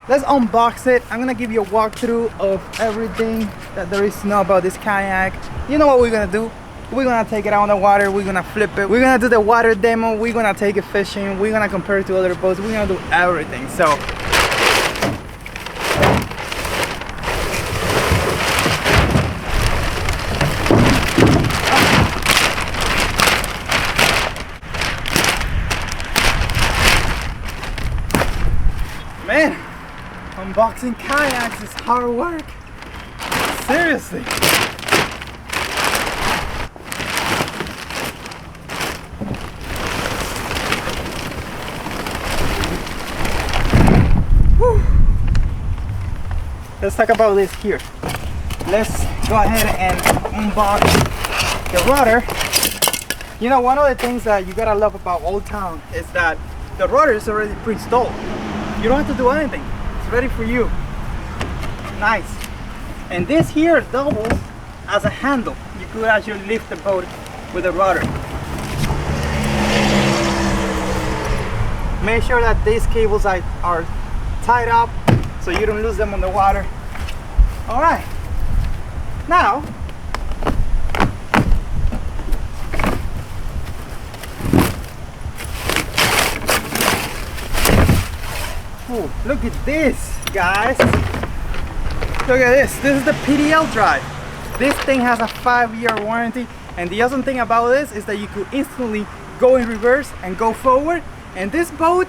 let's unbox it. I'm gonna give you a walkthrough of everything that there is to know about this kayak. You know what we're gonna do? We're gonna take it out on the water, we're gonna flip it, we're gonna do the water demo, we're gonna take it fishing, we're gonna compare it to other boats, we're gonna do everything. So man, unboxing kayaks is hard work. Seriously. Whew. Let's talk about this here. Let's go ahead and unbox the rudder. You know, one of the things that you gotta love about Old Town is that the rudder is already pre-installed. You don't have to do anything. It's ready for you. Nice. And this here doubles as a handle. You could actually lift the boat with the rudder. Make sure that these cables are tied up so you don't lose them on the water. All right. Now, ooh, look at this, guys. Look at this. This is the PDL drive. This thing has a 5-year warranty, and the awesome thing about this is that you could instantly go in reverse and go forward. And this boat,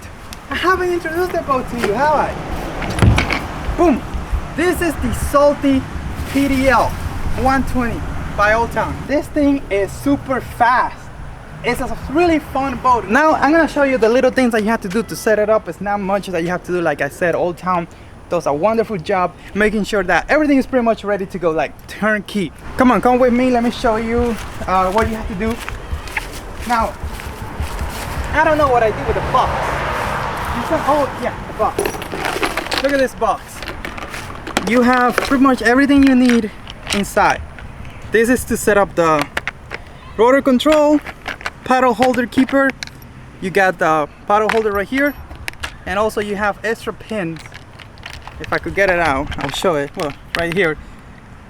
I haven't introduced the boat to you, have I? Boom. This is the Salty PDL 120 by Old Town. This thing is super fast. It's a really fun boat. Now I'm gonna show you the little things that you have to do to set it up. It's not much that you have to do. Like I said, Old Town does a wonderful job making sure that everything is pretty much ready to go, like turnkey. Come on, come with me. Let me show you what you have to do. Now, I don't know what I do with the box. You said, oh yeah, the box. Look at this box. You have pretty much everything you need inside. This is to set up the rotor control, paddle holder keeper. You got the paddle holder right here, and also you have extra pins. If I could get it out, I'll show it. Well, right here,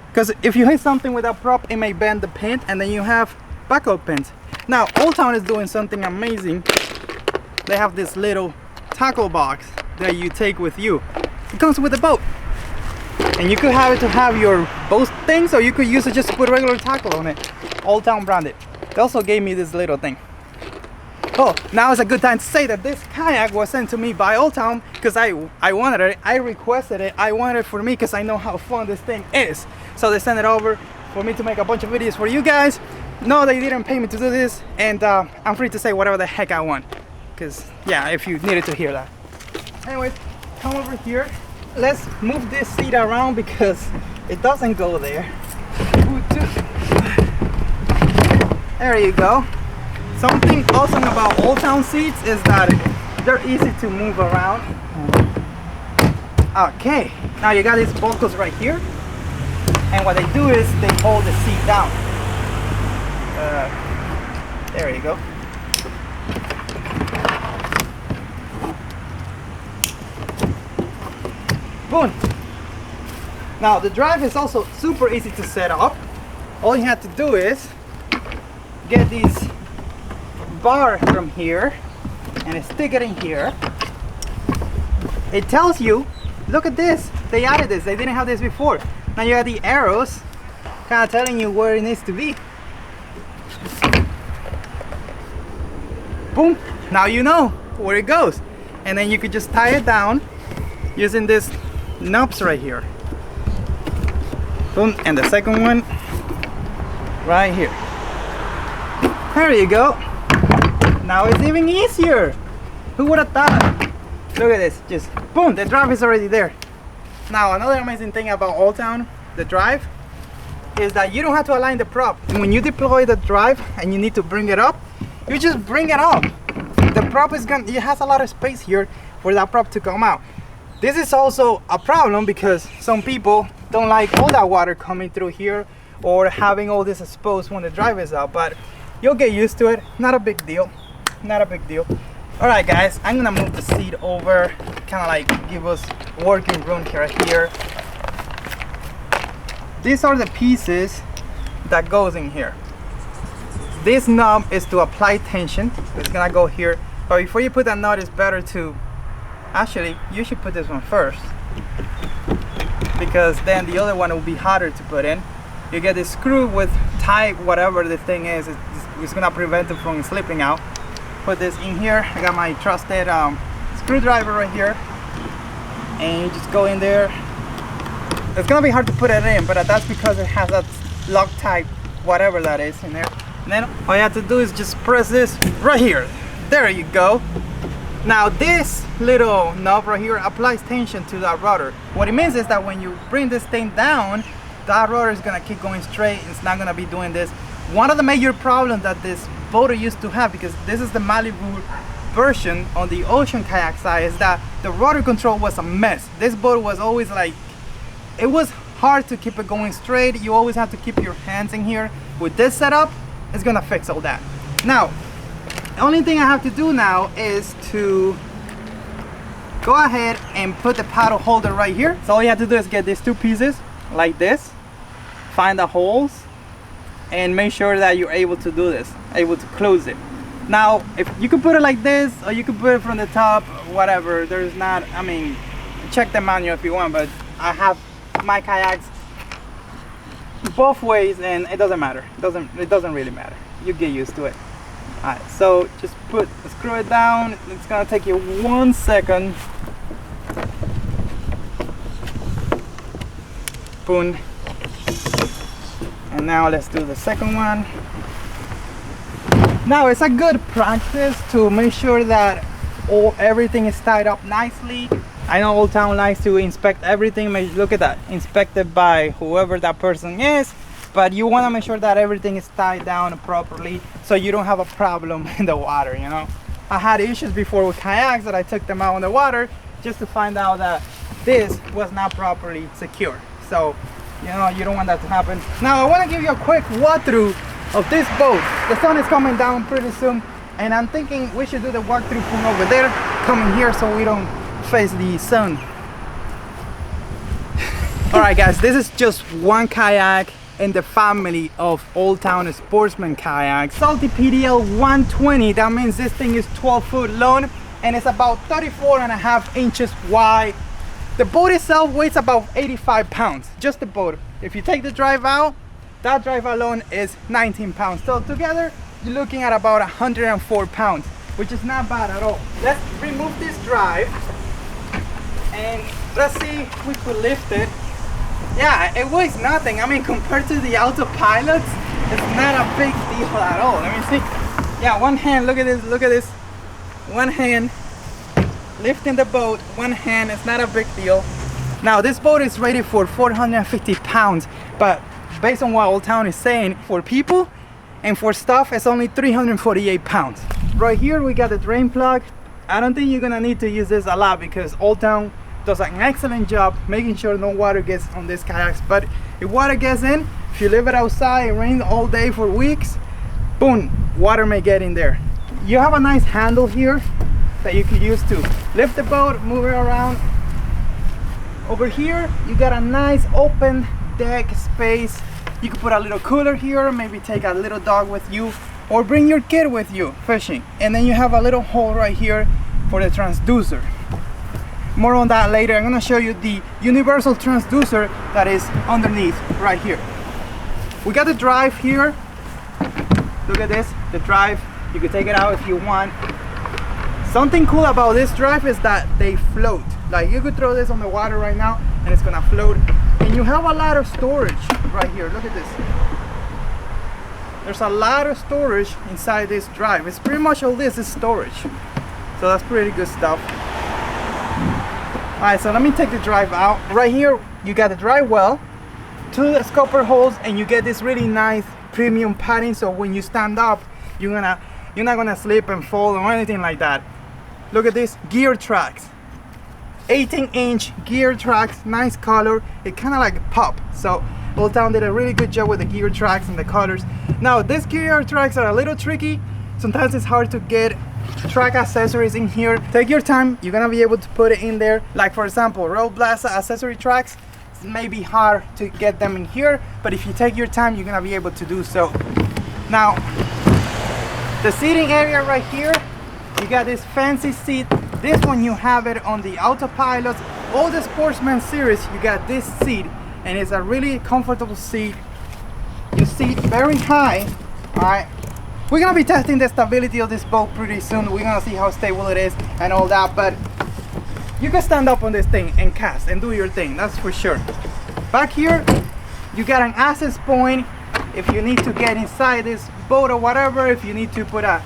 because if you hit something with that prop, it may bend the pin, and then you have backup pins. Now Old Town is doing something amazing. They have this little tackle box that you take with you. It comes with the boat, and you could have it to have your boat things, or you could use it just to put regular tackle on it. Old Town branded. They also gave me this little thing. Oh, now is a good time to say that this kayak was sent to me by Old Town because I wanted it, I requested it, I wanted it for me because I know how fun this thing is. So they sent it over for me to make a bunch of videos for you guys. No, they didn't pay me to do this, and I'm free to say whatever the heck I want. Because, yeah, if you needed to hear that. Anyways, come over here. Let's move this seat around because it doesn't go there. There you go. Something awesome about Old Town seats is that they're easy to move around. Okay, now you got these buckles right here, and what they do is they hold the seat down. There you go. Boom. Now the drive is also super easy to set up. All you have to do is get these bar from here and stick it in here. It tells you, look at this, they added this, they didn't have this before. Now you got the arrows kind of telling you where it needs to be. Boom, now you know where it goes. And then you could just tie it down using this knobs right here. Boom, and the second one right here. There you go. Now it's even easier. Who would have thought? Look at this, just boom, the drive is already there. Now another amazing thing about Old Town, the drive, is that you don't have to align the prop. When you deploy the drive and you need to bring it up, you just bring it up. The prop is gonna, it has a lot of space here for that prop to come out. This is also a problem because some people don't like all that water coming through here or having all this exposed when the drive is out, but you'll get used to it. Not a big deal. Not a big deal. All right, guys, I'm gonna move the seat over kind of like give us working room here. These are the pieces that goes in here. This knob is to apply tension. It's gonna go here, but before you put that knot, it's better to, actually you should put this one first, because then the other one will be harder to put in. You get this screw with tight whatever the thing is, it's gonna prevent it from slipping out. Put this in here. I got my trusted screwdriver right here, and you just go in there. It's gonna be hard to put it in, but that's because it has that Loctite whatever that is in there. And then all you have to do is just press this right here. There you go. Now this little knob right here applies tension to that rudder. What it means is that when you bring this thing down, that rudder is gonna keep going straight. It's not gonna be doing this. One of the major problems that this boater used to have, because this is the Malibu version on the ocean kayak side, is that the rudder control was a mess. This boat was always like, it was hard to keep it going straight. You always have to keep your hands in here. With this setup, it's gonna fix all that. Now, the only thing I have to do now is to go ahead and put the paddle holder right here. So all you have to do is get these two pieces like this, find the holes, and make sure that you're able to do this, able to close it. Now, if you could put it like this, or you could put it from the top, whatever. There's not, I mean, check the manual if you want, but I have my kayaks both ways, and it doesn't matter. It doesn't really matter. You get used to it. All right, so just screw it down. It's gonna take you 1 second. Boom. And now let's do the second one. Now it's a good practice to make sure that everything is tied up nicely. I know Old Town likes to inspect everything. Look at that, inspected by whoever that person is, but you want to make sure that everything is tied down properly so you don't have a problem in the water, you know. I had issues before with kayaks that I took them out on the water just to find out that this was not properly secure. So, you know, you don't want that to happen. Now I want to give you a quick walkthrough of this boat. The sun is coming down pretty soon, and I'm thinking we should do the walkthrough from over there, coming here so we don't face the sun. All right guys, this is just one kayak in the family of Old Town Sportsman kayaks. Salty PDL 120. That means this thing is 12 foot long and it's about 34.5 inches wide. The boat itself weighs about 85 pounds, just the boat. If you take the drive out, that drive alone is 19 pounds. So together, you're looking at about 104 pounds, which is not bad at all. Let's remove this drive and let's see if we could lift it. Yeah, it weighs nothing. I mean, compared to the autopilots, it's not a big deal at all. Let me see. Yeah, one hand, look at this, look at this. One hand, lifting the boat, one hand, it's not a big deal. Now, this boat is rated for 450 pounds, but based on what Old Town is saying, for people and for stuff, it's only 348 pounds. Right here, we got the drain plug. I don't think you're gonna need to use this a lot because Old Town does an excellent job making sure no water gets on these kayaks. But if water gets in, if you leave it outside, it rains all day for weeks, boom, water may get in there. You have a nice handle here that you could use to lift the boat, move it around. Over here, you got a nice open deck space. You could put a little cooler here, maybe take a little dog with you, or bring your kid with you fishing. And then you have a little hole right here for the transducer. More on that later. I'm gonna show you the universal transducer that is underneath right here. We got the drive here. Look at this, the drive. You can take it out if you want. Something cool about this drive is that they float. Like you could throw this on the water right now and it's gonna float. And you have a lot of storage right here. Look at this. There's a lot of storage inside this drive. It's pretty much all this is storage. So that's pretty good stuff. All right, so let me take the drive out. Right here, you got the drive well, two scupper holes, and you get this really nice premium padding. So when you stand up, you're not gonna slip and fall or anything like that. Look at this, gear tracks. 18-inch gear tracks, nice color. It kind of like pop. So Old Town did a really good job with the gear tracks and the colors. Now these gear tracks are a little tricky. Sometimes it's hard to get track accessories in here. Take your time, you're gonna be able to put it in there. Like for example, Road Blast accessory tracks, it may be hard to get them in here, but if you take your time, you're gonna be able to do so. Now, the seating area right here, you got this fancy seat. This one you have it on the Autopilot. All the Sportsman series, you got this seat, and it's a really comfortable seat. You sit very high. All right, we're gonna be testing the stability of this boat pretty soon. We're gonna see how stable it is and all that, but you can stand up on this thing and cast and do your thing, that's for sure. Back here, you got an access point if you need to get inside this boat or whatever, if you need to put a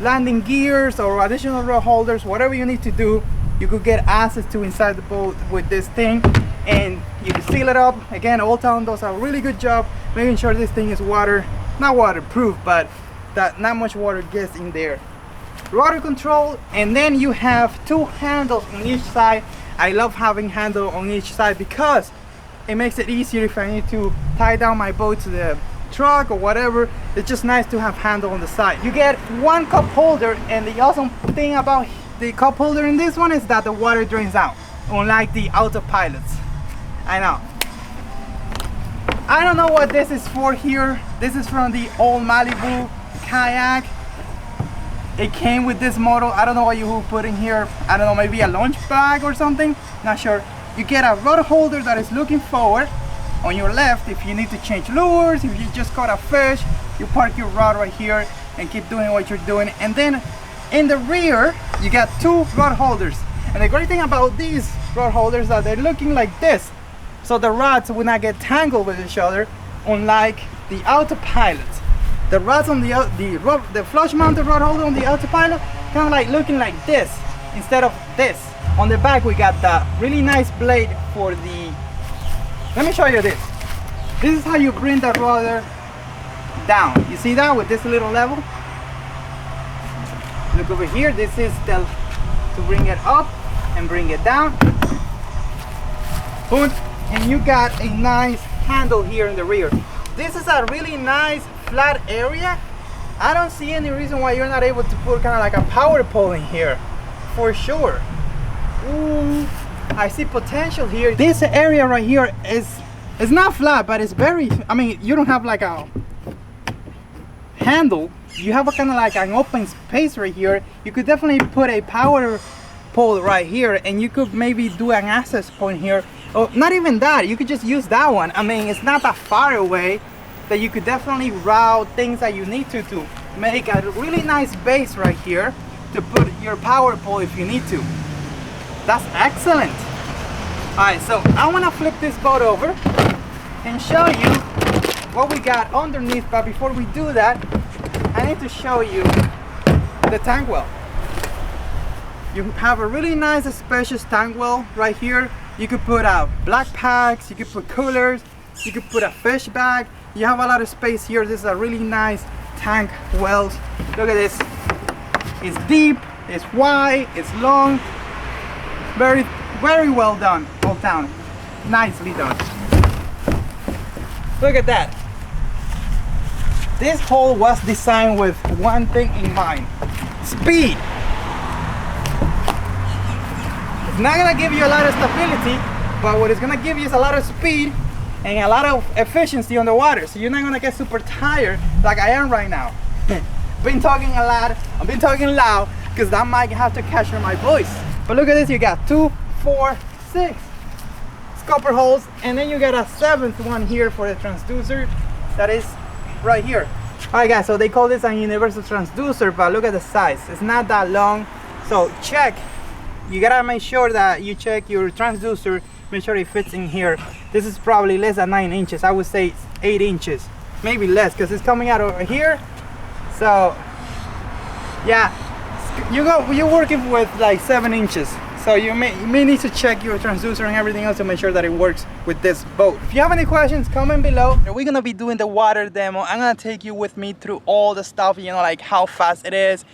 landing gears or additional rod holders, whatever you need to do, you could get access to inside the boat with this thing, and you can seal it up. Again, Old Town does a really good job making sure this thing is not waterproof, but that not much water gets in there. Rudder control, and then you have two handles on each side. I love having handle on each side because it makes it easier if I need to tie down my boat to the truck or whatever. It's just nice to have handle on the side. You get one cup holder, and the awesome thing about the cup holder in this one is that the water drains out, unlike the Autopilots. I know. I don't know what this is for here. This is from the old Malibu Kayak. It came with this model. I don't know what you put in here. I don't know, maybe a lunch bag or something, not sure. You get a rod holder that is looking forward on your left if you need to change lures, if you just caught a fish, you park your rod right here and keep doing what you're doing. And then in the rear, you got two rod holders. And the great thing about these rod holders is that they're looking like this, so the rods will not get tangled with each other, unlike the Autopilot. The rods on the flush mounted rod holder on the Autopilot kind of like looking like this instead of this. On the back we got the really nice blade for the, let me show you this. This is how you bring the rudder down. You see that with this little level? Look over here, this is the to bring it up and bring it down. Boom. And you got a nice handle here in the rear. This is a really nice flat area. I don't see any reason why you're not able to put kind of like a power pole in here, for sure. Ooh, I see potential here. This area right here is not flat, but it's very, I mean, you don't have like a handle. You have a kind of like an open space right here. You could definitely put a power pole right here, and you could maybe do an access point here. Oh, not even that, you could just use that one. I mean, it's not that far away that you could definitely route things that you need to make a really nice base right here to put your power pole if you need to. That's excellent. All right, so I want to flip this boat over and show you what we got underneath, but before we do that, I need to show you the tank well. You have a really nice spacious tank well right here. You could put black packs, you could put coolers, you could put a fish bag. You have a lot of space here. This is a really nice tank well. Look at this. It's deep, it's wide, it's long. Very, very well done, Old Town. Nicely done. Look at that. This hull was designed with one thing in mind: speed. It's not gonna give you a lot of stability, but what it's gonna give you is a lot of speed and a lot of efficiency on the water. So you're not gonna get super tired like I am right now. Been talking a lot, I've been talking loud because that might have to capture my voice. But look at this, you got 2, 4, 6 scupper holes, and then you got a 7th one here for the transducer that is right here. Alright guys, so they call this a universal transducer, but look at the size. It's not that long, so check. You gotta make sure that you check your transducer, make sure it fits in here. This is probably less than 9 inches. I would say 8 inches, maybe less, because it's coming out over here. So yeah, you're working with like 7 inches. So you may need to check your transducer and everything else to make sure that it works with this boat. If you have any questions, comment below. We're gonna be doing the water demo. I'm gonna take you with me through all the stuff, you know, like how fast it is,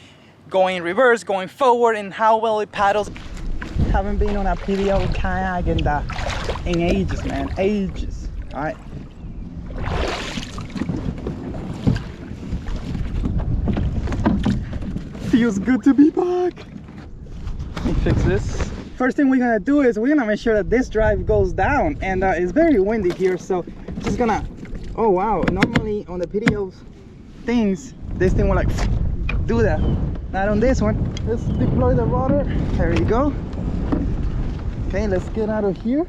going in reverse, going forward, and how well it paddles. Haven't been on a PDL kayak in ages, man, ages. All right. Feels good to be back. Let me fix this. First thing we're gonna do is we're gonna make sure that this drive goes down, and it's very windy here, so just gonna, oh wow, normally on the PDL things this thing will like do that, not on this one. Let's deploy the rudder. There you go. Okay, let's get out of here.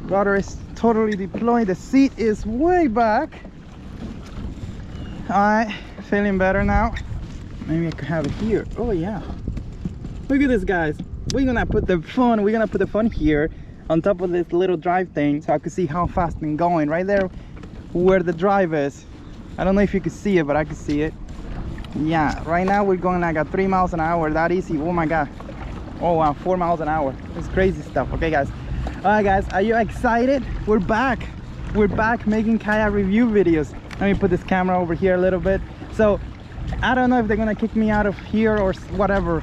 Rudder is totally deployed. The seat is way back. All right, feeling better now. Maybe I could have it here. Oh yeah, look at this, guys. We're gonna put the phone here on top of this little drive thing, so I could see how fast I'm going. Right there where the drive is. I don't know if you can see it, but I can see it. Yeah, right now we're going like at 3 miles an hour. That easy. Oh my god. Oh wow, 4 miles an hour. It's crazy stuff. Okay guys, all right guys, are you excited? We're back making kayak review videos. Let me put this camera over here a little bit. So I don't know if they're gonna kick me out of here or whatever.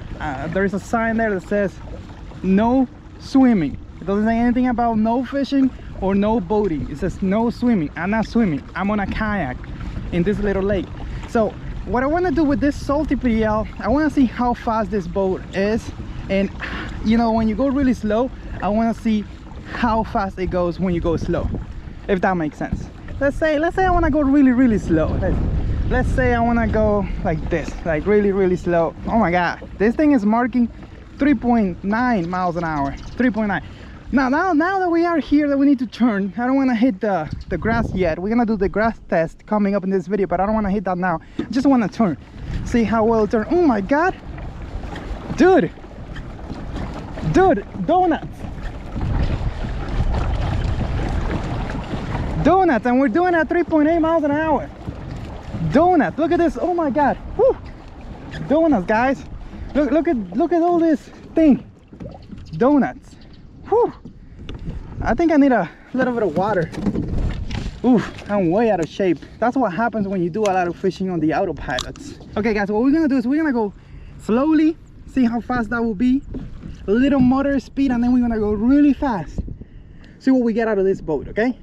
There's a sign there that says no swimming. It doesn't say anything about no fishing or no boating. It says no swimming. I'm not swimming. I'm on a kayak in this little lake. So what I want to do with this salty PDL, I want to see how fast this boat is, and you know, when you go really slow, I want to see how fast it goes when you go slow, if that makes sense. Let's say I want to go really slow. Let's say I want to go like this, like really slow. Oh my god, this thing is marking 3.9 miles an hour. 3.9. Now that we are here, that we need to turn, I don't want to hit the grass yet. We're gonna do the grass test coming up in this video, but I don't want to hit that now. I just want to turn, see how well it turns. Oh my god, dude, donuts, and we're doing at 3.8 miles an hour. Donuts, look at this. Oh my god. Woo. Donuts, guys. Look at all this thing. Donuts. Whew. I think I need a little bit of water. Ooh, I'm way out of shape. That's what happens when you do a lot of fishing on the autopilots. Okay guys, what we're gonna do is we're gonna go slowly, see how fast that will be, a little moderate speed, and then we're gonna go really fast, see what we get out of this boat. Okay,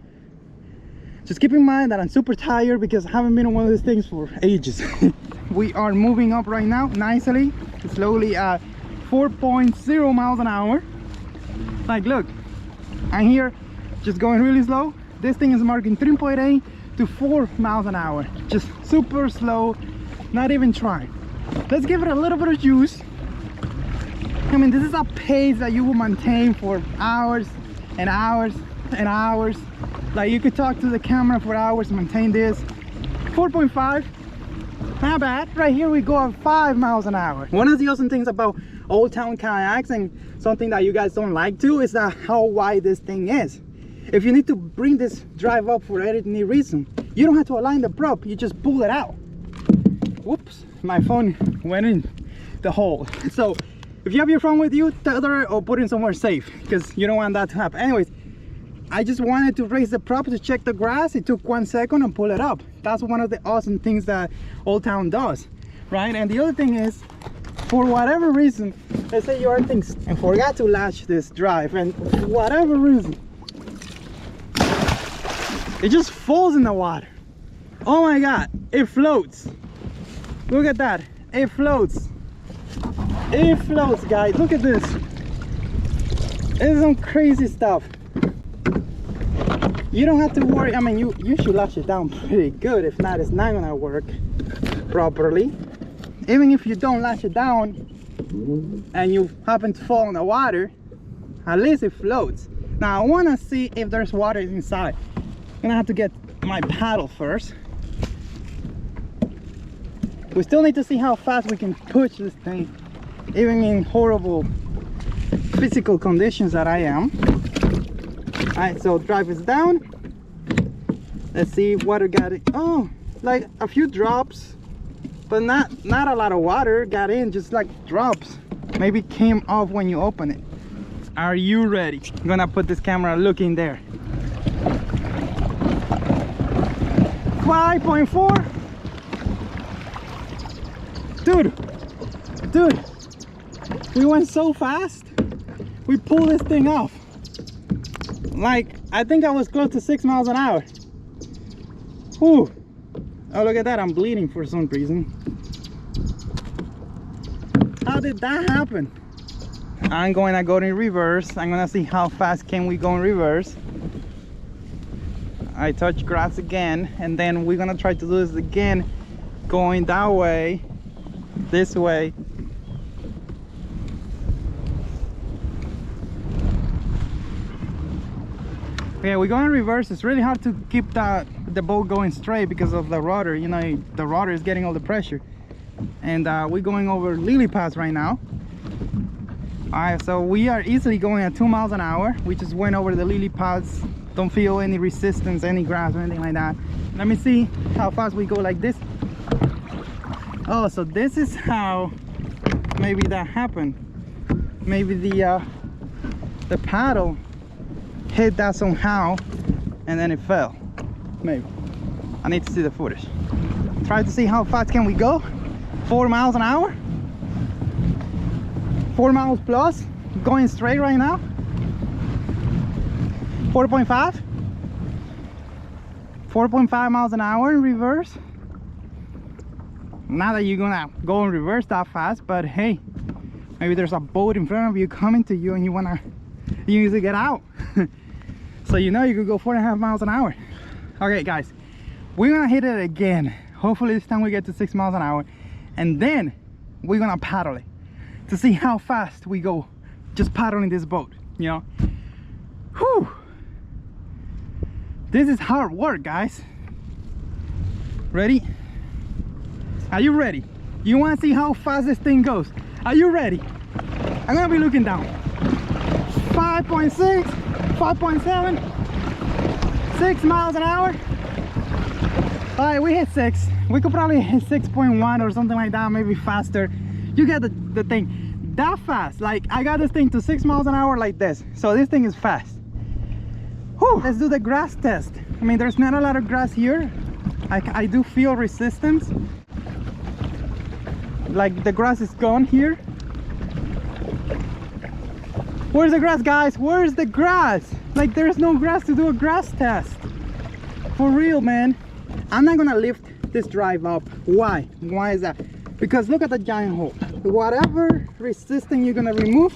just keep in mind that I'm super tired because I haven't been on one of these things for ages. We are moving up right now nicely, slowly at 4.0 miles an hour. Like look, I'm here just going really slow. This thing is marking 3.8 to 4 miles an hour, just super slow, not even trying. Let's give it a little bit of juice. I mean, this is a pace that you will maintain for hours and hours and hours. Like you could talk to the camera for hours, maintain this. 4.5, not bad. Right here we go at 5 miles an hour. One of the awesome things about old town kayaks, and something that you guys don't like too, is that how wide this thing is. If you need to bring this drive up for any reason, you don't have to align the prop, you just pull it out. Whoops, my phone went in the hole. So if you have your phone with you, tether it or put it somewhere safe, because you don't want that to happen. Anyways, I just wanted to raise the prop to check the grass. It took 1 second and pull it up. That's one of the awesome things that Old Town does, right? And the other thing is, for whatever reason, let's say you are things and forgot to latch this drive, and for whatever reason it just falls in the water. Oh my god, it floats. Look at that, it floats. It floats, guys. Look at this. It's some crazy stuff. You don't have to worry. I mean, you should latch it down pretty good. If not, it's not gonna work properly. Even if you don't latch it down and you happen to fall in the water, at least it floats. Now I want to see if there's water inside. I'm gonna have to get my paddle first. We still need to see how fast we can push this thing, even in horrible physical conditions that I am. All right, so drive is down. Let's see if water got it. Oh, like a few drops, but not a lot of water got in, just like drops. Maybe came off when you open it. Are you ready? I'm gonna put this camera looking there. 5.4. Dude, we went so fast. We pulled this thing off. Like, I think I was close to 6 miles an hour. Whew. Oh, look at that, I'm bleeding for some reason. How did that happen? I'm going to go in reverse. I'm gonna see how fast can we go in reverse. I touch grass again, and then we're gonna try to do this again, going that way, this way. Okay, we go in reverse. It's really hard to keep the boat going straight because of the rudder. You know, the rudder is getting all the pressure. And we're going over lily pads right now. All right, so we are easily going at 2 miles an hour. We just went over the lily pads. Don't feel any resistance, any grass or anything like that. Let me see how fast we go like this. Oh, so this is how maybe that happened. Maybe the paddle hit that somehow and then it fell. Maybe. I need to see the footage. Try to see how fast can we go. 4 miles an hour. 4 miles plus. Going straight right now. 4.5. 4.5 miles an hour in reverse. Not that you're gonna go in reverse that fast, but hey, maybe there's a boat in front of you coming to you and you need to get out. So you know you could go 4.5 miles an hour. Okay guys, we're gonna hit it again. Hopefully this time we get to 6 miles an hour, and then we're gonna paddle it to see how fast we go just paddling this boat, you know. Whew. This is hard work, guys. Ready? Are you ready? You want to see how fast this thing goes? Are you ready? I'm gonna be looking down. 5.6, 5.7, 6 miles an hour. All right, we hit 6. We could probably hit 6.1 or something like that, maybe faster. You get the thing. That fast, like I got this thing to 6 miles an hour like this. So this thing is fast. Whew. Let's do the grass test. I mean, there's not a lot of grass here. I do feel resistance. Like the grass is gone here. Where's the grass, guys? Where's the grass? Like there's no grass to do a grass test. For real, man. I'm not gonna lift this drive up. Why? Why is that? Because look at the giant hole. Whatever resistance you're gonna remove,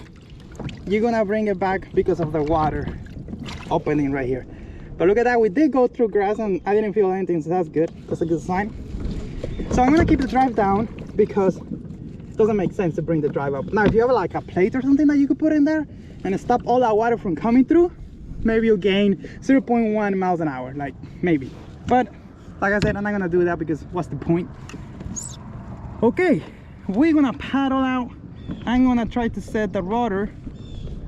you're gonna bring it back because of the water opening right here. But look at that, we did go through grass and I didn't feel anything, so that's good. That's a good sign. So I'm gonna keep the drive down because it doesn't make sense to bring the drive up. Now if you have like a plate or something that you could put in there and stop all that water from coming through, maybe you'll gain 0.1 miles an hour, like maybe. But like I said, I'm not gonna do that because what's the point? Okay, we're gonna paddle out. I'm gonna try to set the rudder.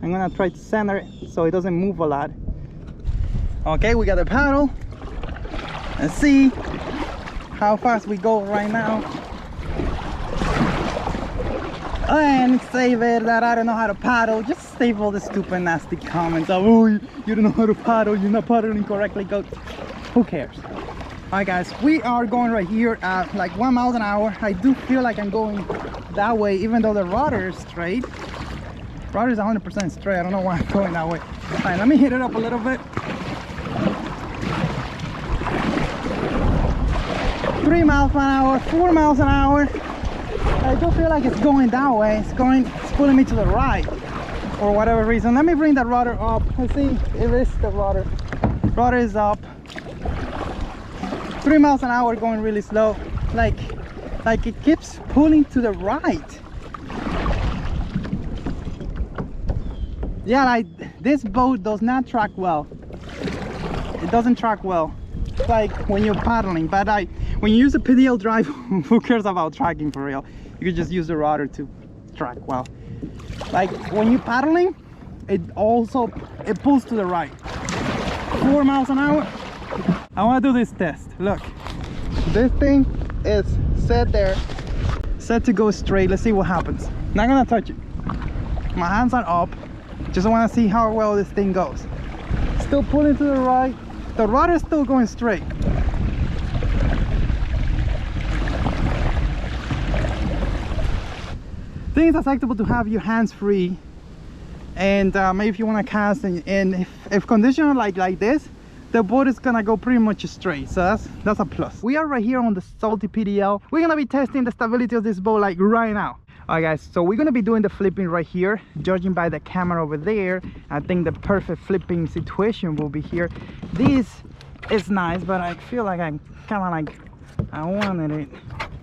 I'm gonna try to center it so it doesn't move a lot. Okay, we got the paddle. Let's see how fast we go right now. And say that I don't know how to paddle. Just save all the stupid nasty comments of, oh, you don't know how to paddle, you're not paddling correctly. Go, who cares? Alright guys, we are going right here at like 1 mile an hour. I do feel like I'm going that way even though the rudder is straight. Rudder is 100% straight. I don't know why I'm going that way. Alright, let me hit it up a little bit. 3 miles an hour, 4 miles an hour. I do feel like it's going that way. It's pulling me to the right for whatever reason. Let me bring the rudder up. Let's see if it's the rudder. Rudder is up. 3 miles an hour, going really slow. Like it keeps pulling to the right. Yeah, like this boat does not track well. It doesn't track well. It's like when you're paddling, but when you use a PDL drive, who cares about tracking for real? You can just use the rudder to track well. Like when you're paddling, it pulls to the right. 4 miles an hour. I want to do this test. Look, this thing is set there, set to go straight. Let's see what happens. Not gonna touch it. My hands are up. Just want to see how well this thing goes. Still pulling to the right. The rudder is still going straight. I think it's acceptable to have your hands free, and maybe if you want to cast, and if conditions are like this, the boat is gonna go pretty much straight, so that's a plus. We are right here on the salty PDL. We're gonna be testing the stability of this boat like right now. All right guys, so we're gonna be doing the flipping right here. Judging by the camera over there, I think the perfect flipping situation will be here. This is nice, but I feel like I kind of like I wanted it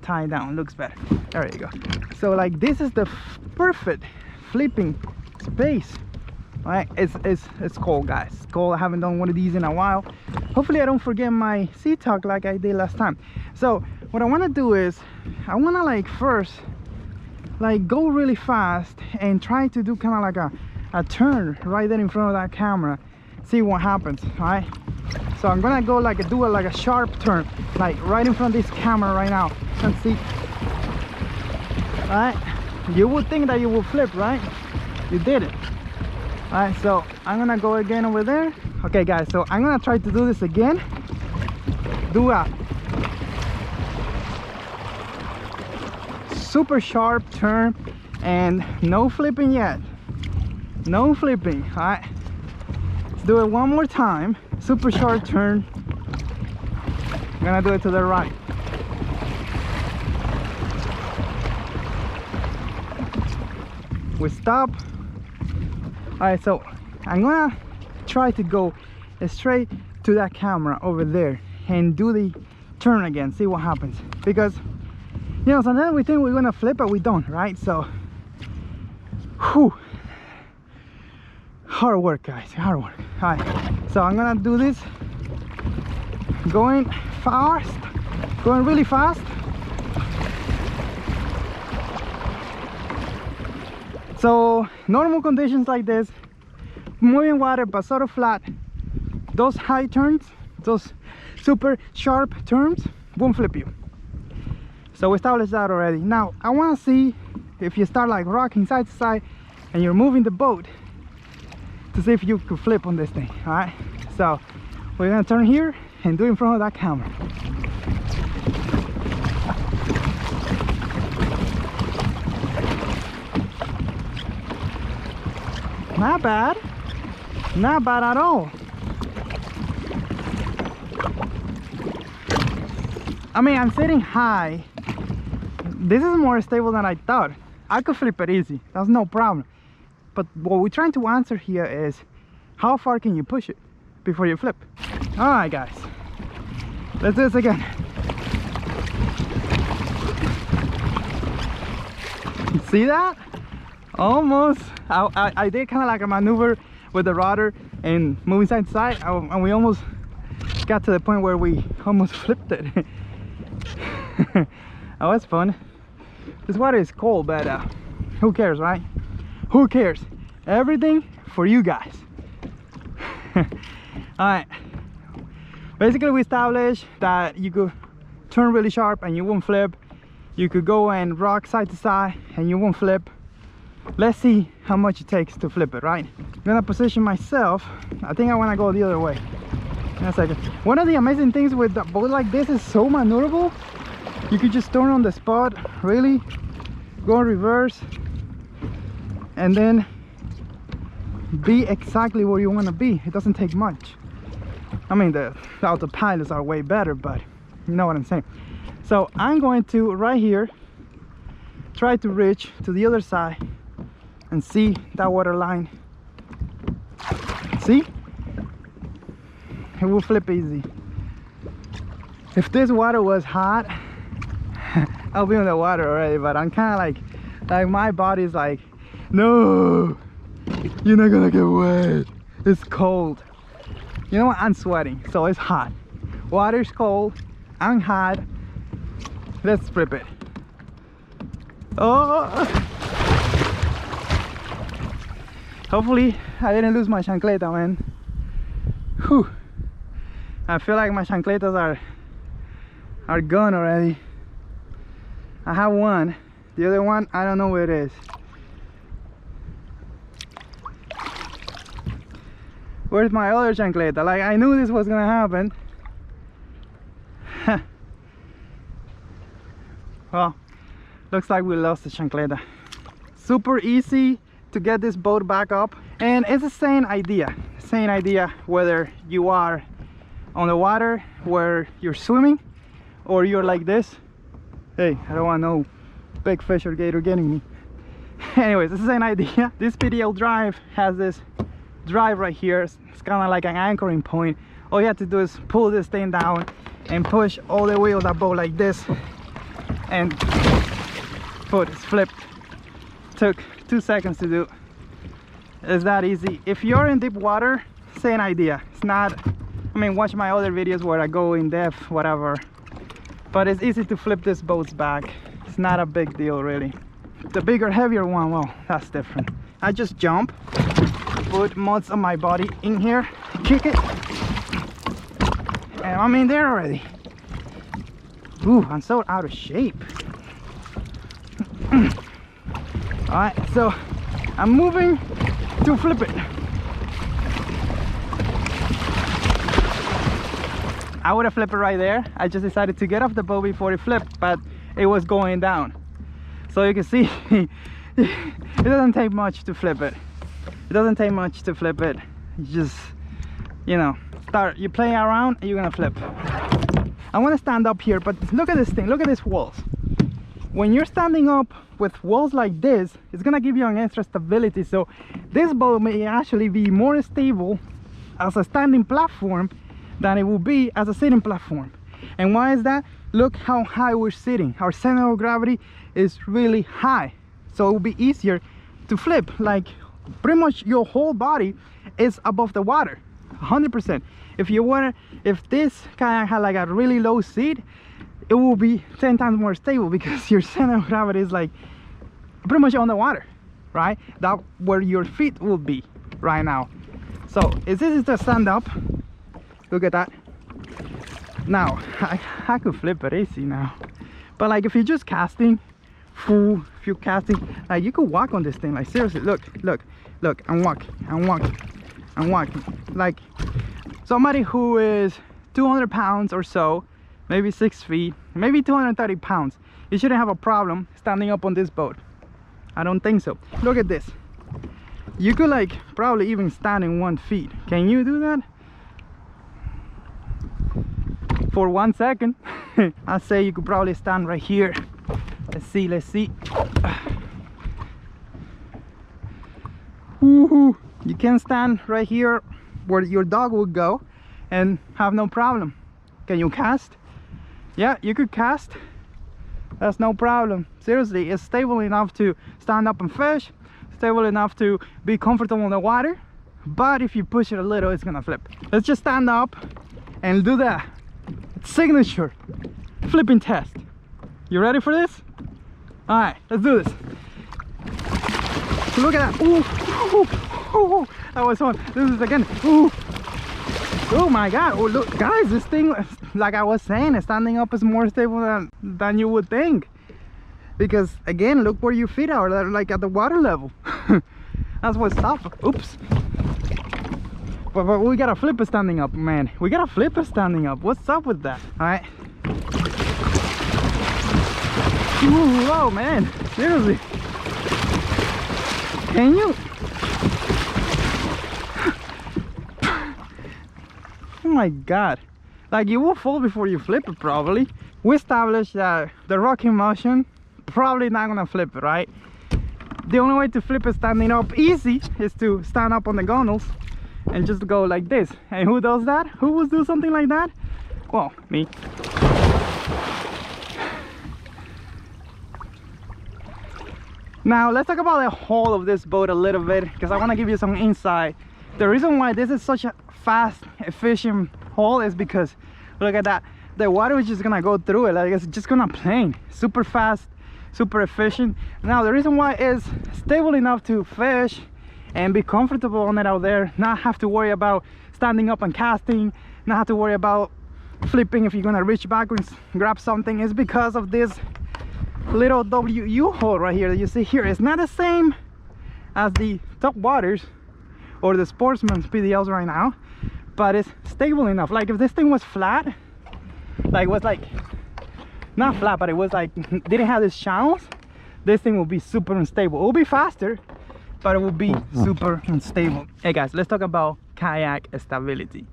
tied down. Looks better. There you go. So like this is the perfect flipping space. All right, it's cold guys. It's cold. I haven't done one of these in a while. Hopefully I don't forget my seat tuck like I did last time. So what I want to do is I want to like first like go really fast and try to do kind of like a turn right there in front of that camera, see what happens. All right, so I'm gonna go like do like a sharp turn like right in front of this camera right now and see. All right, you would think that you will flip, right? You did it. All right, so I'm gonna go again over there. Okay guys, so I'm gonna try to do this again. Do a super sharp turn and no flipping yet. No flipping. All right, let's do it one more time. Super sharp turn. I'm gonna do it to the right. We stop. All right, so I'm gonna try to go straight to that camera over there and do the turn again, see what happens. Because you know, sometimes we think we're gonna flip, but we don't, right? So whew, hard work guys, hard work. All right, so I'm gonna do this going fast, going really fast. So normal conditions like this, moving water but sort of flat, those high turns, those super sharp turns won't flip you. So we established that already. Now I want to see if you start like rocking side to side and you're moving the boat to see if you could flip on this thing. All right, so we're gonna turn here and do in front of that camera. Not bad, not bad at all. I mean, I'm sitting high. This is more stable than I thought. I could flip it easy, that's no problem. But what we're trying to answer here is how far can you push it before you flip? All right guys, let's do this again. See that? Almost. I did kind of like a maneuver with the rudder and moving side to side, and we almost got to the point where we almost flipped it. Oh, that's fun. This water is cold, but who cares, right? Who cares? Everything for you guys. All right, basically we established that you could turn really sharp and you won't flip. You could go and rock side to side and you won't flip. Let's see how much it takes to flip it, right? I'm gonna position myself. I think I want to go the other way. In a second. One of the amazing things with a boat like this is so maneuverable. You could just turn on the spot, really go in reverse, and then be exactly where you want to be. It doesn't take much. I mean, the autopilots are way better, but you know what I'm saying. So I'm going to right here try to reach to the other side and see that water line. See, it will flip easy. If this water was hot, I'll be in the water already, but I'm kind of like my body's like, no, you're not gonna get wet, it's cold. You know what, I'm sweating, so it's hot. Water's cold, I'm hot. Let's flip it. Oh, hopefully I didn't lose my chancleta, man. Whew. I feel like my chancletas are gone already. I have one, the other one I don't know where it is. Where's my other chancleta? Like, I knew this was gonna happen. Well, looks like we lost the chancleta. Super easy to get this boat back up, and it's the same idea whether you are on the water where you're swimming or you're like this. Hey, I don't want no big fish or gator getting me. Anyways, this is an idea. This PDL drive has this drive right here. It's kind of like an anchoring point. All you have to do is pull this thing down and push all the way of that boat like this, and boat is flipped. Took 2 seconds to do. It's that easy. If you're in deep water, same idea. It's not, I mean, watch my other videos where I go in depth, whatever, but it's easy to flip this boat's back. It's not a big deal really. The bigger, heavier one, well, that's different. I just jump, put most of my body in here, kick it, and I'm in there already. Ooh, I'm so out of shape. All right, so I'm moving to flip it. I would have flipped it right there. I just decided to get off the boat before it flipped, but it was going down. So you can see, it doesn't take much to flip it. It doesn't take much to flip it. You just, you know, you play around and you're gonna flip. I want to stand up here, but look at this thing, look at these walls. When you're standing up with walls like this, it's gonna give you an extra stability. So this boat may actually be more stable as a standing platform than it will be as a sitting platform. And why is that? Look how high we're sitting. Our center of gravity is really high, so it will be easier to flip. Like pretty much your whole body is above the water, 100%. If this kayak had like a really low seat, it will be 10 times more stable because your center of gravity is like pretty much on the water, right? That's where your feet will be right now. So if this is to stand up, look at that. Now I could flip it easy now, but like if you're just casting, if you're casting, like you could walk on this thing. Like seriously, look, I'm walking. Like somebody who is 200 pounds or so, maybe 6 feet, maybe 230 pounds, you shouldn't have a problem standing up on this boat. I don't think so. Look at this. You could like probably even stand in 1 foot. Can you do that? For 1 second. I'd say you could probably stand right here. Let's see. Woohoo! You can stand right here where your dog would go and have no problem. Can you cast? Yeah, you could cast. That's no problem. Seriously, it's stable enough to stand up and fish, stable enough to be comfortable in the water, but if you push it a little, it's gonna flip. Let's just stand up and do the signature flipping test. You ready for this? All right, let's do this. Look at that. Ooh, that was fun. This is again. Ooh. Oh my god. Oh look guys, this thing, like I was saying, standing up is more stable than you would think, because again, look where your feet are. They're like at the water level. That's what's up. Oops. But we gotta flip it standing up, man. We gotta flip it standing up. What's up with that? All right. Ooh, whoa, man. Seriously. Can you? Oh my god. Like you will fall before you flip it probably. We established that the rocking motion probably not gonna flip it, right? The only way to flip it standing up easy is to stand up on the gunnels and just go like this. And who does that? Who would do something like that? Well, me. Now let's talk about the hull of this boat a little bit, because I want to give you some insight. The reason why this is such a fast, efficient hull is because look at that. The water is just gonna go through it. Like it's just gonna plane. Super fast, super efficient. Now the reason why is stable enough to fish and be comfortable on it out there, not have to worry about standing up and casting, not have to worry about flipping if you're gonna reach backwards, grab something, is because of this little WU hole right here that you see here. It's not the same as the top waters or the Sportsman's PDLs right now, but it's stable enough. Like if this thing was flat, like was like not flat, but it was like didn't have these channels, this thing will be super unstable. It will be faster, but it will be super unstable. Hey guys, let's talk about kayak stability.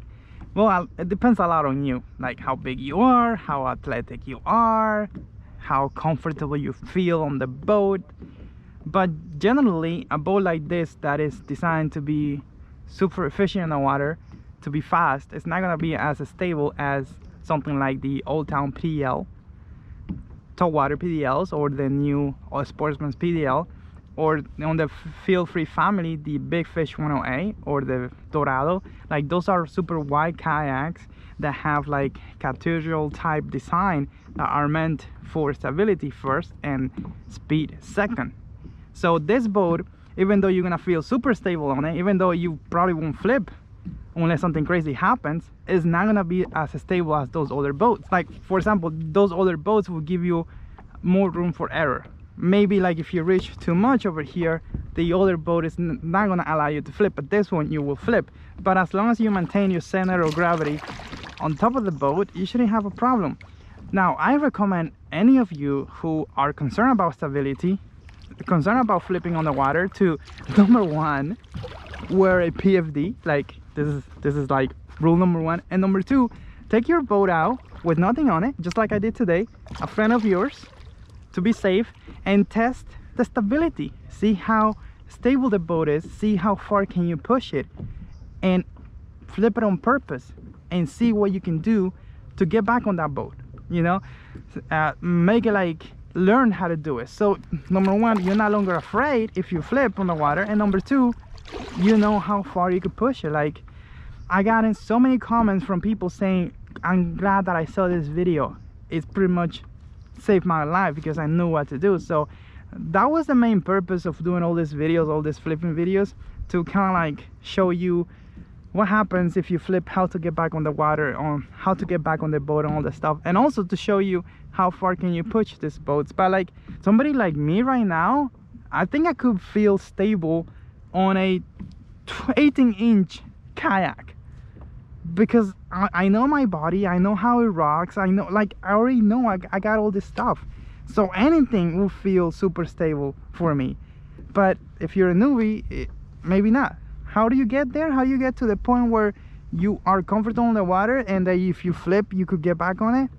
Well, it depends a lot on you, like how big you are, how athletic you are, how comfortable you feel on the boat. But generally, a boat like this that is designed to be super efficient in the water, to be fast, it's not gonna be as stable as something like the Old Town PDL, Towwater PDLs, or the new Sportsman's PDL, or on the Feel Free family, the Big Fish 108 or the Dorado. Like, those are super wide kayaks that have like cathedral type design that are meant for stability first and speed second. So this boat, even though you're gonna feel super stable on it, even though you probably won't flip unless something crazy happens, is not gonna be as stable as those other boats. Like, for example, those other boats will give you more room for error. Maybe like if you reach too much over here, the other boat is not gonna allow you to flip, but this one you will flip. But as long as you maintain your center of gravity on top of the boat, you shouldn't have a problem. Now, I recommend any of you who are concerned about stability, concerned about flipping on the water, to number one, wear a PFD. Like, this is like rule number one. And number two, take your boat out with nothing on it, just like I did today, a friend of yours, to be safe, and test the stability. See how stable the boat is, see how far can you push it, and flip it on purpose, and see what you can do to get back on that boat, you know. Make it like, learn how to do it. So number one, you're no longer afraid if you flip on the water, and number two, you know how far you could push it. Like, I got in so many comments from people saying, I'm glad that I saw this video. It's pretty much saved my life because I knew what to do. So that was the main purpose of doing all these videos, all these flipping videos, to kind of like show you what happens if you flip, how to get back on the water, on how to get back on the boat, and all that stuff, and also to show you how far can you push these boats. But like somebody like me right now, I think I could feel stable on a 18-inch kayak, because I know my body, I know how it rocks, I know, like, I already know I got all this stuff. So anything will feel super stable for me. But if you're a newbie, maybe not. How do you get there? How do you get to the point where you are comfortable in the water and that if you flip, you could get back on it?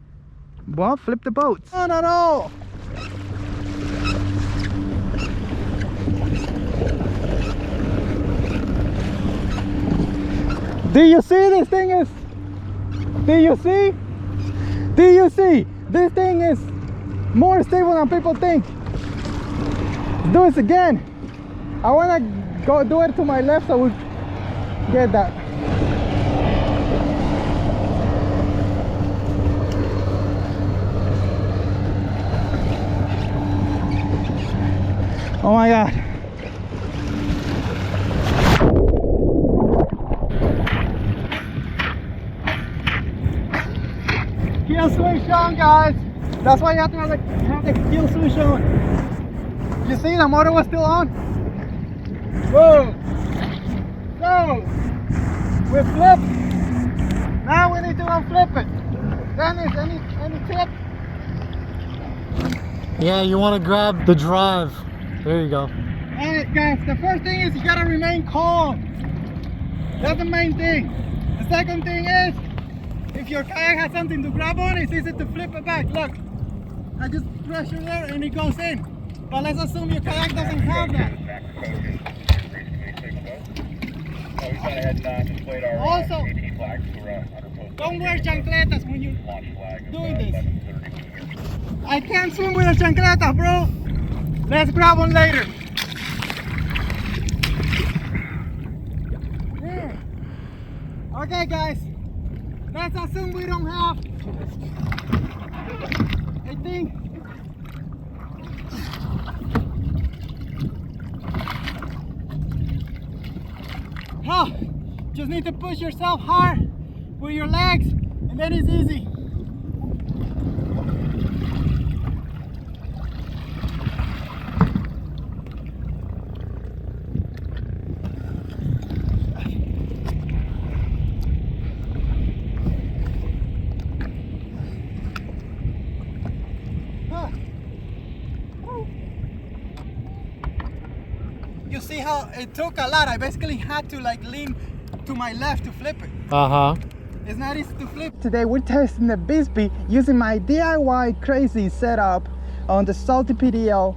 Well, flip the boats. No, no, no! Do you see this thing is? Do you see? Do you see? This thing is more stable than people think. Let's do this again. I want to go do it to my left so we get that. Oh my God. Heel swing on, guys. That's why you have to have the heel swing on. You see, the motor was still on. Whoa. So we flip. Now we need to unflip it. Dennis, any tip? Yeah, you want to grab the drive. There you go. Alright guys, the first thing is you gotta remain calm. That's the main thing. The second thing is, if your kayak has something to grab on, it's easy to flip it back. Look, I just pressure there and it goes in. But let's assume your kayak doesn't have that. Also, don't wear chancletas when you're doing this. I can't swim with a chancleta, bro. Let's grab one later. Yeah. Okay guys, let's assume we don't have a thing. Oh, just need to push yourself hard with your legs and then it's easy. You see how it took a lot. I basically had to like lean to my left to flip it. It's not easy to flip. Today we're testing the Bisbee using my DIY crazy setup on the Salty PDL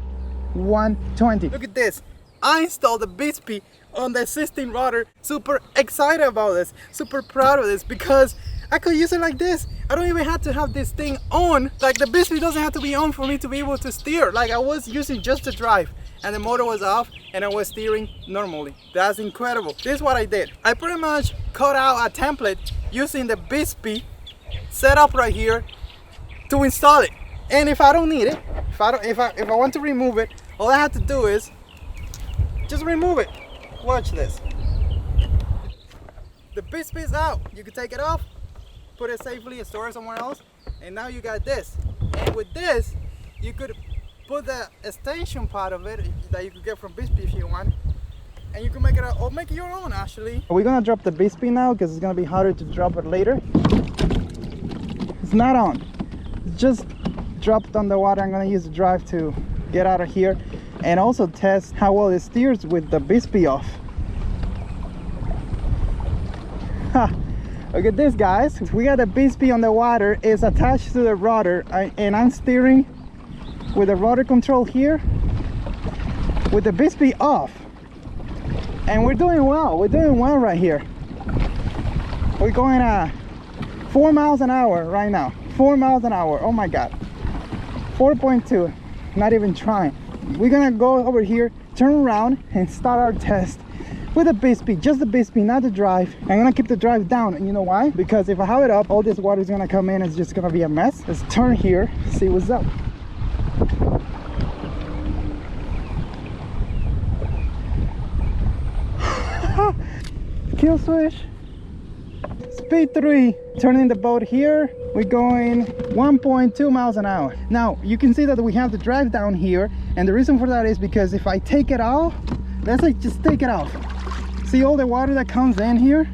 120. Look at this. I installed the Bispy on the existing rudder. Super excited about this. Super proud of this because I could use it like this. I don't even have to have this thing on. Like the Bispy doesn't have to be on for me to be able to steer. Like I was using just the drive and the motor was off and I was steering normally. That's incredible. This is what I did. I pretty much cut out a template using the Bispy set up right here to install it. And if I don't need it, if I want to remove it, all I have to do is just remove it. Watch this. The Bispy is out. You can take it off, put it safely and store it somewhere else, and now you got this. And with this, you could put the extension part of it that you could get from Bispy if you want, and you can make it or make it your own actually. We're gonna drop the Bispy now because it's gonna be harder to drop it later. It's not on. It's just dropped on the water. I'm gonna use the drive to get out of here and also test how well it steers with the Bispy off. Ha. Look at this, guys. We got the Bispy on the water. It's attached to the rudder, and I'm steering with the rudder control here with the Bispy off, and we're doing well. We're doing well right here. We're going 4 miles an hour right now. 4 miles an hour. Oh my god. 4.2. Not even trying. We're gonna go over here, turn around, and start our test with the Bispy, just the Bispy, not the drive. I'm gonna keep the drive down, and you know why? Because if I have it up, all this water is gonna come in. It's just gonna be a mess. Let's turn here, see what's up. Kill switch. Speed 3. Turning the boat here. We're going 1.2 miles an hour. Now you can see that we have the drive down here, and the reason for that is because if I take it off, let's like just take it off. See all the water that comes in here?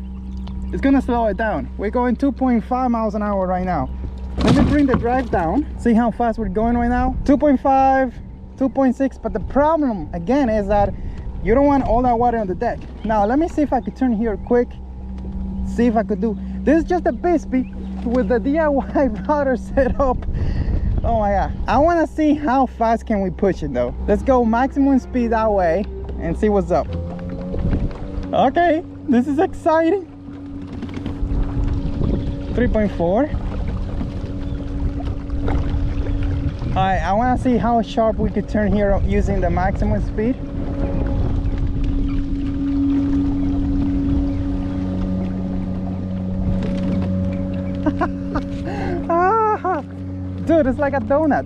It's gonna slow it down. We're going 2.5 miles an hour right now. Let me bring the drive down. See how fast we're going right now? 2.5, 2.6. But the problem again is that you don't want all that water on the deck. Now let me see if I could turn here quick. See if I could do. This is just a Bispy with the DIY rudder set up. Oh my god. I want to see how fast can we push it though. Let's go maximum speed that way and see what's up. Okay, this is exciting. 3.4. All right, I want to see how sharp we could turn here using the maximum speed. Dude, it's like a donut.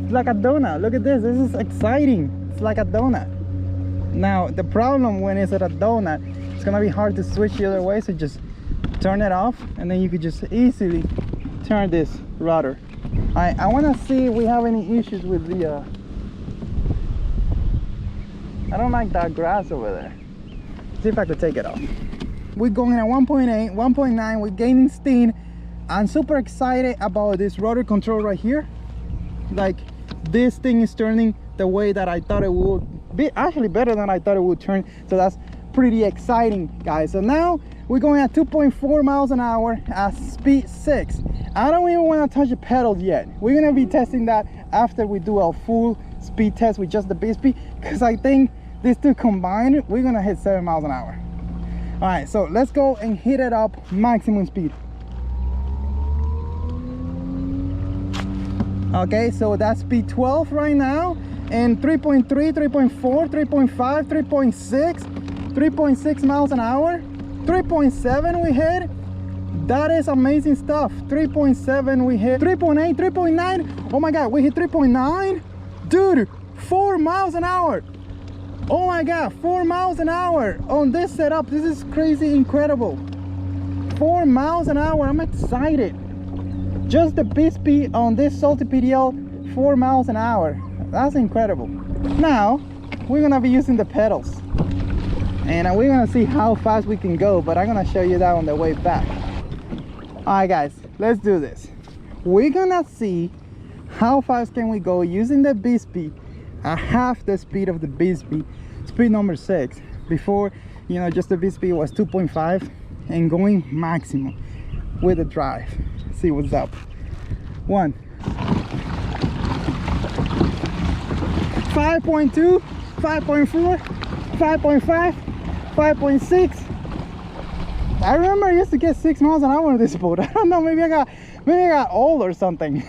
It's like a donut. Look at this. This is exciting. It's like a donut. Now, the problem when it's at a donut, it's gonna be hard to switch the other way, so just turn it off, and then you could just easily turn this rudder. I want to see if we have any issues with the I don't like that grass over there. See if I could take it off. We're going at 1.8, 1.9. We're gaining steam. I'm super excited about this rudder control right here. Like, this thing is turning the way that I thought it would be, actually better than I thought it would turn. So that's pretty exciting, guys. So now we're going at 2.4 miles an hour at speed 6. I don't even want to touch the pedals yet. We're gonna be testing that after we do a full speed test with just the Bispy, because I think these two combined, we're gonna hit 7 miles an hour. All right, so let's go and hit it up maximum speed. Okay, so that's speed 12 right now, and 3.3, 3.4, 3.5, 3.6, 3.6 miles an hour, 3.7 we hit. That is amazing stuff. 3.7 we hit, 3.8, 3.9. Oh my god, we hit 3.9. Dude, 4 miles an hour. Oh my god, 4 miles an hour on this setup. This is crazy incredible. 4 miles an hour. I'm excited. Just the Bispy on this salty PDL, 4 miles an hour. That's incredible. Now we're gonna be using the pedals, and we're gonna see how fast we can go, but I'm gonna show you that on the way back. All right guys, let's do this. We're gonna see how fast can we go using the Bispy at half the speed of the Bispy, speed number 6. Before, you know, just the Bispy was 2.5, and going maximum with the drive. See what's up. 1, 5.2, 5.4, 5.5, 5.6. I remember I used to get 6 miles an hour on this boat. I don't know, maybe I got old or something.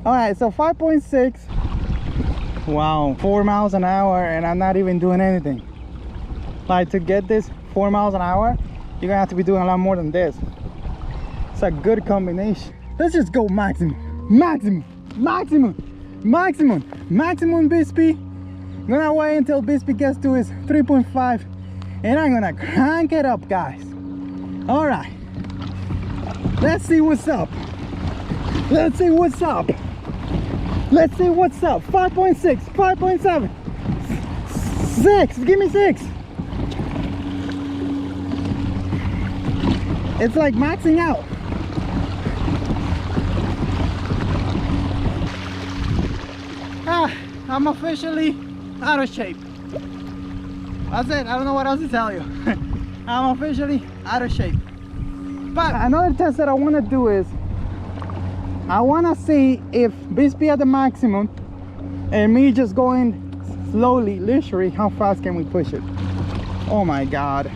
All right, so 5.6. Wow, 4 miles an hour, and I'm not even doing anything. Like, to get this 4 miles an hour, you're gonna have to be doing a lot more than this. It's a good combination. Let's just go maximum, maximum, maximum, maximum, maximum bid speed. I'm gonna wait until bid speed gets to his 3.5, and I'm gonna crank it up, guys. All right, let's see what's up. Let's see what's up. Let's see what's up. 5.6, 5.7, 6. Give me 6. It's like maxing out. I'm officially out of shape. That's it. I don't know what else to tell you. I'm officially out of shape. But another test that I want to do is I want to see if bid speed at the maximum and me just going slowly, literally, how fast can we push it? Oh my God,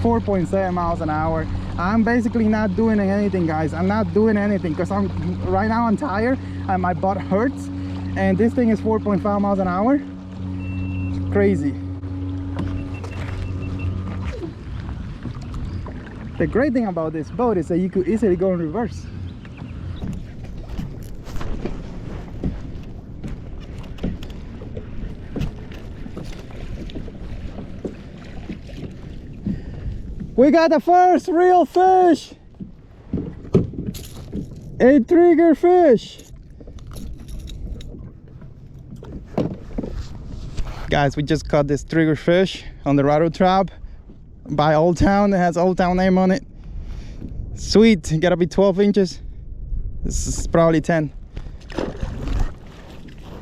4.7 miles an hour. I'm basically not doing anything, guys. I'm not doing anything because right now I'm tired and my butt hurts, and this thing is 4.5 miles an hour. It's crazy. The great thing about this boat is that you could easily go in reverse. We got the first real fish, a trigger fish. Guys, we just caught this trigger fish on the rattle trap by Old Town. It has Old Town name on it. Sweet, gotta be 12 inches. This is probably 10.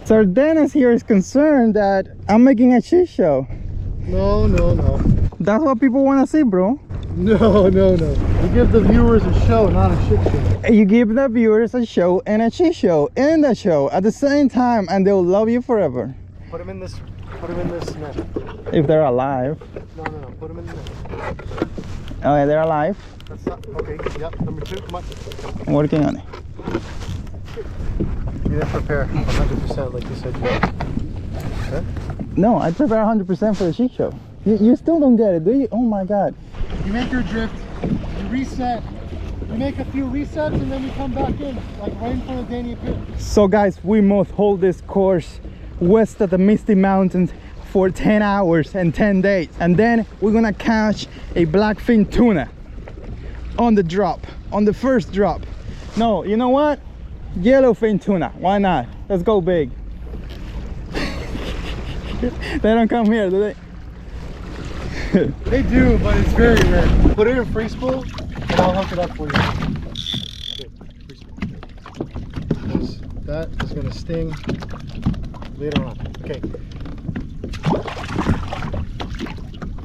Sir Dennis here is concerned that I'm making a shit show. No, no, no. That's what people want to see, bro. No, no, no. You give the viewers a show, not a shit show. You give the viewers a show and a shit show in the show at the same time, and they'll love you forever. Put them in this net. If they're alive. No, no, no. Put them in the net. Okay, they're alive. That's not, okay, yep. Number 2, come on. I'm working on it. You didn't prepare 100% like you said you would. Okay? No, I prepare 100% for the shit show. You still don't get it, do you? Oh my God. You make your drift, you reset, you make a few resets, and then you come back in, like right in front of Dania Pier. So guys, we must hold this course west of the Misty Mountains for 10 hours and 10 days. And then we're gonna catch a blackfin tuna on the drop, on the first drop. No, you know what? Yellowfin tuna, why not? Let's go big. They don't come here, do they? They do, but it's very rare. Put it in free spool, and I'll hook it up for you. Okay, free spool. Because that is going to sting later on. Okay.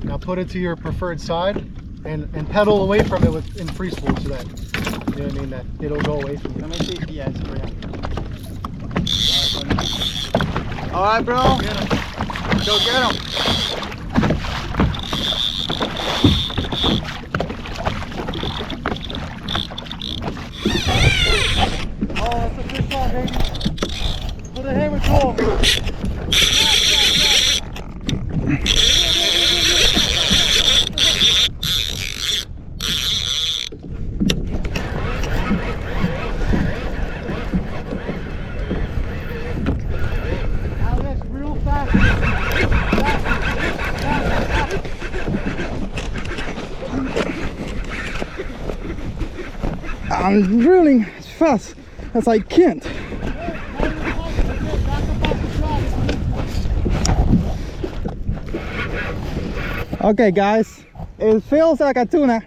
Now put it to your preferred side, and pedal away from it in free spool so that, you know what I mean, that it'll go away from you. Let me see. Yeah, it's for you. All right, bro. Get him. Go get him. Oh, that's a fish on, baby. Put a hammer tool. Aliex, real fast. I'm drilling as fast as I can. Okay guys, it feels like a tuna.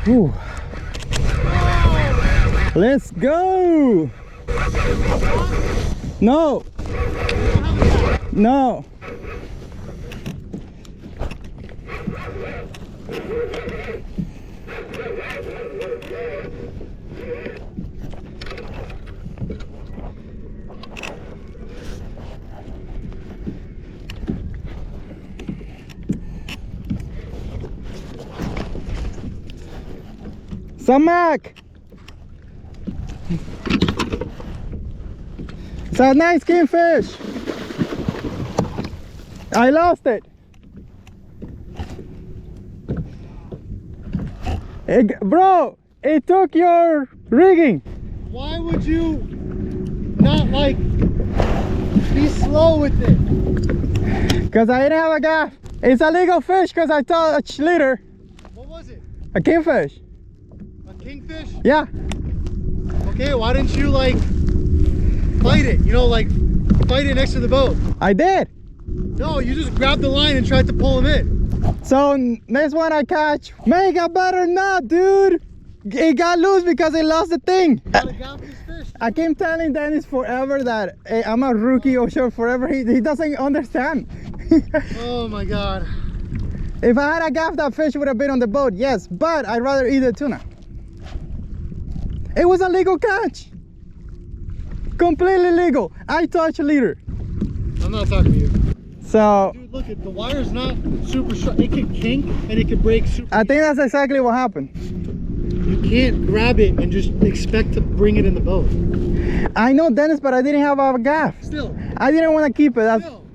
Ooh. Let's go. No. No. Samak. It's a nice kingfish. I lost it. Bro, it took your rigging. Why would you not like be slow with it? Because I didn't have a gaff. It's a legal fish because I touched leader. What was it? A kingfish. A kingfish? Yeah. Okay, why didn't you like fight it? You know, like fight it next to the boat. I did. No, you just grabbed the line and tried to pull him in. So next one I catch, make a better knot, dude. It got loose because it lost the thing. You gotta gaff this fish. I keep telling Dennis forever that hey, I'm a rookie offshore forever. He doesn't understand. Oh my God. If I had a gaff, that fish would have been on the boat, yes, but I'd rather eat the tuna. It was a legal catch. Completely legal. I touched leader. I'm not talking to you. So Dude, look, the wire's not super sharp. It can kink and it can break super. I think that's exactly what happened. You can't grab it and just expect to bring it in the boat. I know, Dennis, but I didn't have a gaff. Still. I didn't want to keep it. Still.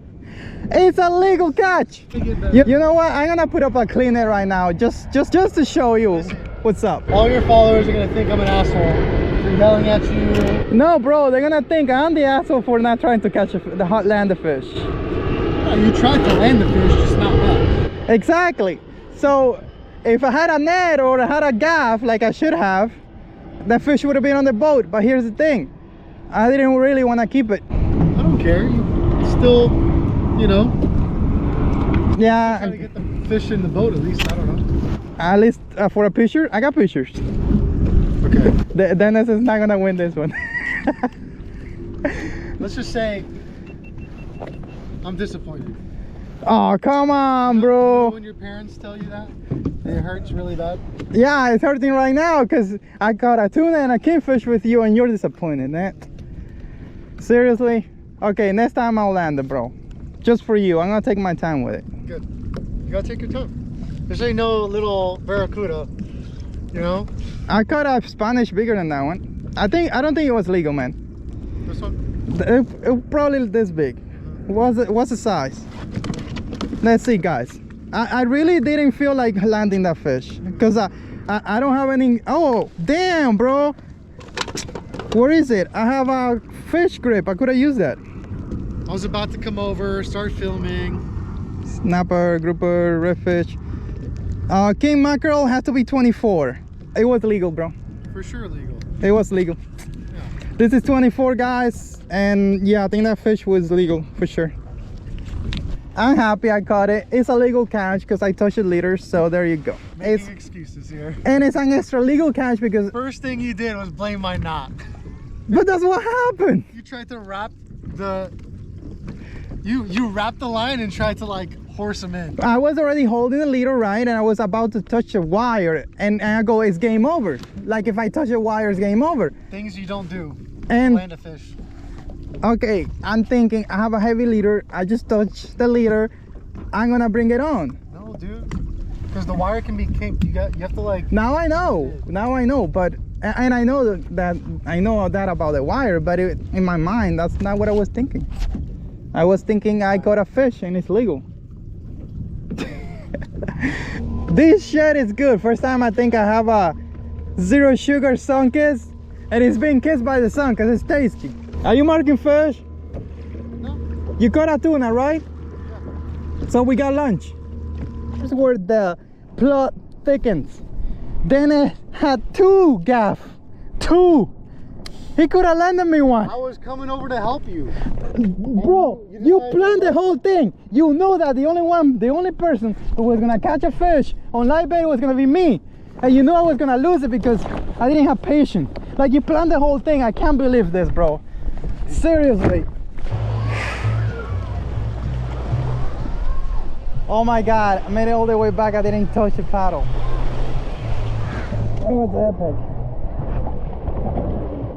It's a legal catch. You know what? I'm gonna put up a clean net right now, just to show you what's up. All your followers are gonna think I'm an asshole for yelling at you. No, bro, they're gonna think I'm the asshole for not trying to catch the hot land fish. Yeah, you tried to land the fish, just not well. Exactly. So if I had a net or I had a gaff like I should have, the fish would have been on the boat. But here's the thing, I didn't really want to keep it. I don't care. You still, you know. Yeah. Trying to get the fish in the boat at least. I don't know. At least for a picture, I got pictures. Okay. Dennis is not gonna win this one. Let's just say I'm disappointed. Oh, come on, bro. When your parents tell you that, it hurts really bad. Yeah, it's hurting right now because I caught a tuna and a kingfish with you and you're disappointed, man. Seriously? Okay, next time I'll land it, bro. Just for you. I'm gonna take my time with it. Good. You gotta take your time. This ain't no little barracuda, you know? I caught a Spanish bigger than that one. I don't think it was legal, man. This one? It probably this big. What's the size? Let's see, guys. I really didn't feel like landing that fish because I don't have any. Oh damn, bro, where is it? I have a fish grip. I could have used that. I was about to come over, start filming. Snapper, grouper, redfish. King mackerel had to be 24. It was legal, bro. For sure legal. It was legal. Yeah. This is 24, guys, and yeah, I think that fish was legal for sure. I'm happy I caught it. It's a legal catch because I touched the leader, so there you go. Making excuses here. And it's an extra legal catch because First thing you did was blame my knot. but that's what happened. You tried to wrap the you wrapped the line and tried to like horse him in. I was already holding the leader, right, and I was about to touch a wire, and I go, it's game over. Like if I touch a wire, it's game over. Things you don't do. And land a fish. okay, I'm thinking I have a heavy leader. I just touched the leader. I'm gonna bring it on. No, dude. Because the wire can be kinked. You have to like. Now I know. Now I know. But and I know that I know that about the wire. But in my mind, that's not what I was thinking. I was thinking I caught a fish and it's legal. This shit is good. First time I think I have a zero sugar sun kiss, and it's being kissed by the sun because it's tasty. Are you marking fish? No. You caught a tuna, right? Yeah. So we got lunch. Here's where the plot thickens. Then it had two gaff. Two. He could have landed me one. I was coming over to help you. Bro, you planned the whole thing. You know that the only person who was gonna catch a fish on live bait was gonna be me. And you know I was gonna lose it because I didn't have patience. Like you planned the whole thing. I can't believe this, bro. Seriously. Oh my God, I made it all the way back. I didn't touch the paddle. That was epic.